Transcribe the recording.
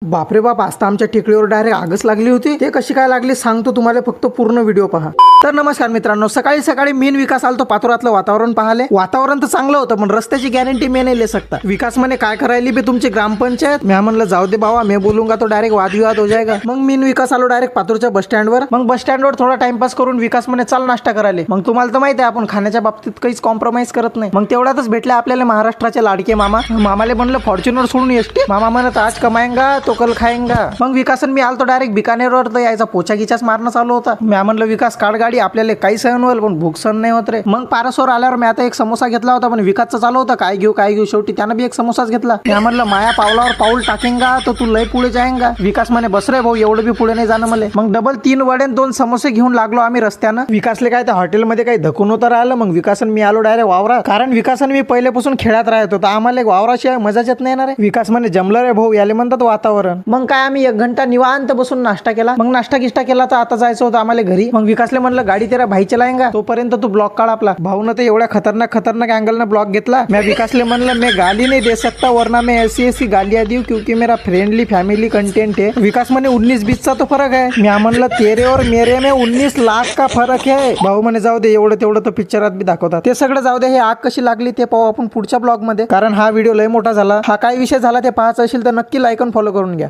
बापरे बाप, आज तर आमच्या टेकडीवर डायरेक्ट आगच लागली होती. ते कशी काय लागली सांगतो तुम्हाला, फक्त पूर्ण व्हिडिओ पहा. तर नमस्कार मित्रांनो, सकाळी सकाळी मेन विकास आलतो पाथोरातलं वातावरण पाहाले. वातावरण तर चांगलं होतं, पण रस्त्याची गॅरंटी मी नाही ले सकता. विकास म्हणे काय करायली बे तुमची ग्रामपंचायत. मी म्हणलं जाऊ दे बाबा, मी बोलूंगा तो डायरेक्ट वादविवाद हो जाएगा. मग मेन विकास आलो डायरेक्ट पाथोरच्या बस स्टँडवर. मग बस स्टँडवर थोडा टाइमपास करून विकास म्हणे चाल नाश्ता करायला. मग तुम्हाला तर माहिती आहे आपण खाण्याच्या बाबतीत काहीच कॉम्प्रोमाइज करत नाही. मग तेवढ्यातच भेटले आपल्याला महाराष्ट्राचे लाडके मामा. मामाले म्हणलं फॉर्च्युनर सोडून एसटी. मामा म्हणत आज कमाएंगा तो कल खाएंगा. मग विकासन मी आलतो डायरेक्ट बिकानेरवर. तर यायचा पोचा गिचाच मारणं चालू होता. मी म्हणलं विकास काढ गाडी, आपल्याला काही सहन होईल पण भूक सहन नाही होत रे. मग पारसवर आल्यावर मी आता एक समोसा घेतला होता, पण विकासचं चालू होता काय घेऊ. शेवटी त्यानं बी एक समोसाच घेतला. मी म्हणलं माया पावलावर पाऊल टाकेंगा तो तू लय पुढे जाएंगा. विकास म्हणे बस रे भाऊ, एवढं बी पुढे नाही जाणं मला. मग डबल 3 वडे 2 समोसे घेऊन लागलो आम्ही रस्त्यानं. विकासले काय त्या हॉटेलमध्ये काही धकून होतं राहिलं. मग विकासन मी आलो डायरेक्ट वावरात, कारण विकासन मी पहिल्यापासून खेळात राहत होता. आम्हाला एक वावराशिवाय मजाच येत नाही ना रे. विकास म्हणे जमलं रे भाऊ, याले म्हणतात वातावरण. मग काय आम्ही 1 घंटा निवांत बसून नाश्ता केला. मग नाश्ता गिष्टा केला तर आता जायचं होतं आम्हाला घरी. मग विकासले म्हणलं गाडी तेरा भाई चलाएंगा, तोपर्यंत तू ब्लॉक काढ आपला. भाऊन तर एवढ्या खतरनाक अँगल न ब्लॉक घेतला. मैं विकासले म्हणलं मैं गाली नहीं दे सकता, वरना मैं ऐसी गालियां दी क्योंकि मेरा फ्रेंडली फैमिली कंटेंट है. विकास म्हणे 19-20 चा तो फरक है. मी म्हणलं तेरे और मेरे में 19 लाख का फरक है. भाऊ म्हणे जाऊ दे, एवढं तेवढं तर पिक्चरात बी दाखवतात. ते सगळं जाऊ दे, हे आग कशी लागली ते पाहू आपण पुढच्या ब्लॉग मध्ये, कारण हा व्हिडिओ लय मोठा झाला. हा काय विषय झाला ते पाहायचं असेल तर नक्की लाईक आणि फॉलो करून घ्या.